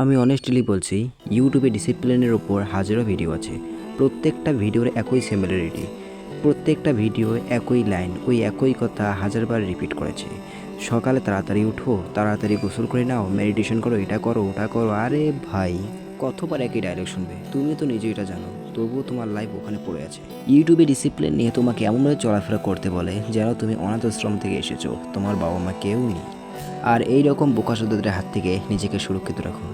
আমি অনেস্টলি বলছি, ইউটিউবে ডিসিপ্লিনের ওপর হাজারো ভিডিও আছে। প্রত্যেকটা ভিডিওর একই সিমিলারিটি, প্রত্যেকটা ভিডিও একই লাইন, ওই একই কথা হাজারবার রিপিট করেছে। সকালে তাড়াতাড়ি উঠো, তাড়াতাড়ি গোসল করে নাও, মেডিটেশন করো, এটা করো ওটা করো। আরে ভাই, কতবার একই ডায়লগ শুনবে? তুমি তো নিজে এটা জানো, তবুও তোমার লাইফ ওখানে পড়ে আছে। ইউটিউবে ডিসিপ্লিন নিয়ে তোমাকে এমনভাবে চলাফেরা করতে বলে যেন তুমি অনাথ আশ্রম থেকে এসেছো, তোমার বাবা মা কেউ নেই। আর এই রকম বোকাচোদাদের হাত থেকে নিজেকে সুরক্ষিত রাখো।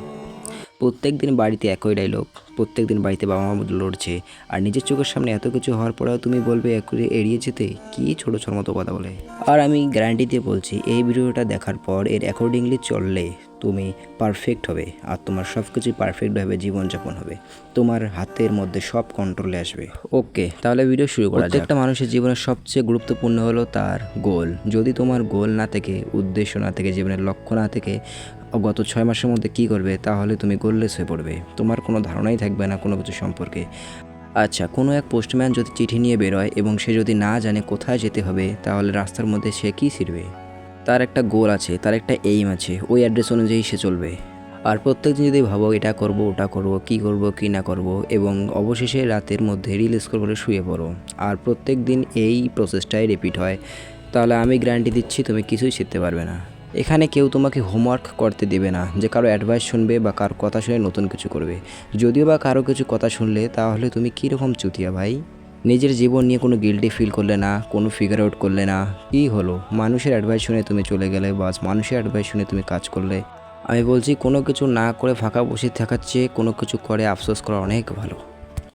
প্রত্যেক দিন বাড়িতে একই ডায়লগ, প্রত্যেক দিন বাড়িতে বাবা মা লড়ছে, আর নিজের চোখের সামনে এত কিছু হওয়ার পরেও তুমি বলবে এড়িয়ে যেতে? কী ছোটো ছোট মতো কথা বলে। আর আমি গ্যারান্টি দিয়ে বলছি, এই ভিডিওটা দেখার পর এর অ্যাকর্ডিংলি চললে তুমি পারফেক্ট হবে, আর তোমার সব কিছুই পারফেক্টভাবে জীবনযাপন হবে, তোমার হাতের মধ্যে সব কন্ট্রোলে আসবে। ওকে, তাহলে ভিডিও শুরু করা যাক। প্রত্যেকটা মানুষের জীবনের সবচেয়ে গুরুত্বপূর্ণ হলো তার গোল। যদি তোমার গোল না থেকে, উদ্দেশ্য না থেকে, জীবনের লক্ষ্য না থেকে গত 6 মাসের মধ্যে কী করবে, তাহলে তুমি গোললেস হয়ে পড়বে। তোমার কোনো ধারণাই থাকবে না কোনো কিছু সম্পর্কে। আচ্ছা, কোনো এক পোস্টম্যান যদি চিঠি নিয়ে বেরোয় এবং সে যদি না জানে কোথায় যেতে হবে, তাহলে রাস্তার মধ্যে সে কী ছিড়বে? তার একটা গোল আছে, তার একটা এইম আছে, ওই অ্যাড্রেস অনুযায়ী সে চলবে। আর প্রত্যেকদিন যদি ভাবো এটা করব ওটা করব, কী না করব, এবং অবশেষে রাতের মধ্যে রিল স্ক্রল করে শুয়ে পড়ো, আর প্রত্যেক দিন এই প্রসেসটাই রিপিট হয়, তাহলে আমি গ্যারান্টি দিচ্ছি তুমি কিছুই শিখতে পারবে না। এখানে কেউ তোমাকে হোমওয়ার্ক করতে দেবে না যে কারো অ্যাডভাইস শুনবে বা কারো কথা শুনে নতুন কিছু করবে। যদিও বা কারো কিছু কথা শুনলে, তাহলে তুমি কীরকম চুতিয়া ভাই? নিজের জীবন নিয়ে কোনো গিল্টি ফিল করলে না, কোনো ফিগার আউট করলে না, কী হলো? মানুষের অ্যাডভাইস শুনে তুমি চলে গেলে, বাস মানুষের অ্যাডভাইস শুনে তুমি কাজ করলে। আমি বলছি, কোনো কিছু না করে ফাঁকা বসে থাকার চেয়ে কোনো কিছু করে আফসোস করা অনেক ভালো।